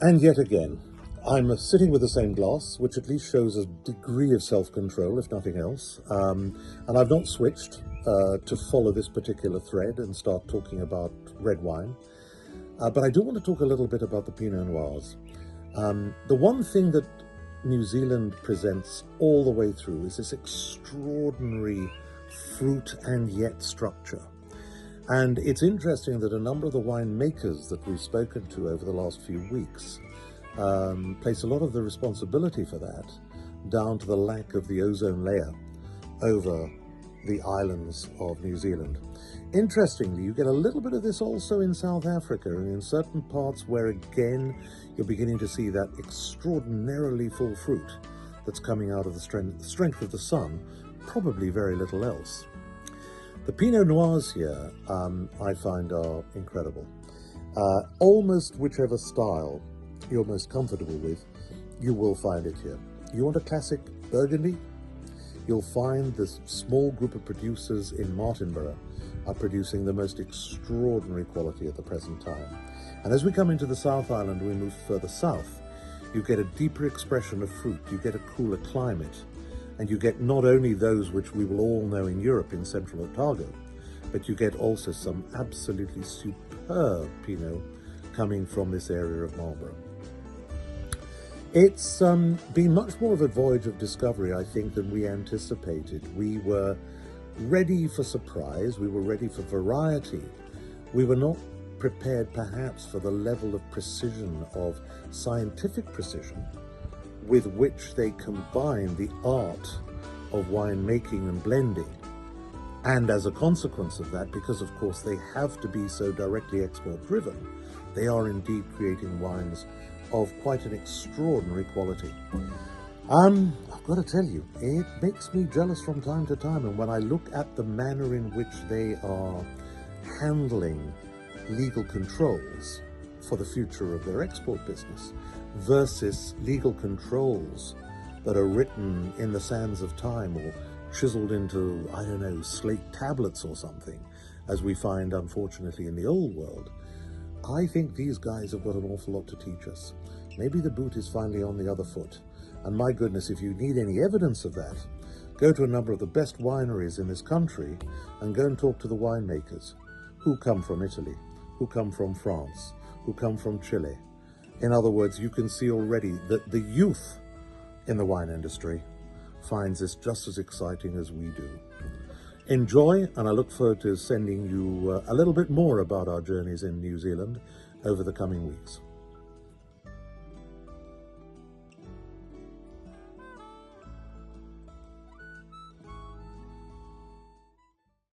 And yet again, I'm sitting with the same glass, which at least shows a degree of self-control, if nothing else. And I've not switched to follow this particular thread and start talking about red wine. But I do want to talk a little bit about the Pinot Noirs. The one thing that New Zealand presents all the way through is this extraordinary fruit and yet structure. And it's interesting that a number of the winemakers that we've spoken to over the last few weeks place a lot of the responsibility for that down to the lack of the ozone layer over the islands of New Zealand. Interestingly, you get a little bit of this also in South Africa and in certain parts where, again, you're beginning to see that extraordinarily full fruit that's coming out of the strength of the sun, probably very little else. The Pinot Noirs here, I find, are incredible. Almost whichever style you're most comfortable with, you will find it here. You want a classic Burgundy? You'll find this small group of producers in Martinborough are producing the most extraordinary quality at the present time. And as we come into the South Island, we move further south, you get a deeper expression of fruit, you get a cooler climate, and you get not only those which we will all know in Europe in Central Otago, but you get also some absolutely superb Pinot coming from this area of Marlborough. It's been much more of a voyage of discovery, I think, than we anticipated. We were ready for surprise, we were ready for variety. We were not prepared perhaps for the level of precision, of scientific precision, with which they combine the art of winemaking and blending. And as a consequence of that, because of course they have to be so directly export driven, they are indeed creating wines of quite an extraordinary quality. I've got to tell you, it makes me jealous from time to time, and when I look at the manner in which they are handling legal controls for the future of their export business versus legal controls that are written in the sands of time or chiseled into, I don't know, slate tablets or something, as we find unfortunately in the old world, I think these guys have got an awful lot to teach us. Maybe the boot is finally on the other foot. And my goodness, if you need any evidence of that, go to a number of the best wineries in this country and go and talk to the winemakers who come from Italy, who come from France, who come from Chile. In other words, you can see already that the youth in the wine industry finds this just as exciting as we do. Enjoy, and I look forward to sending you a little bit more about our journeys in New Zealand over the coming weeks.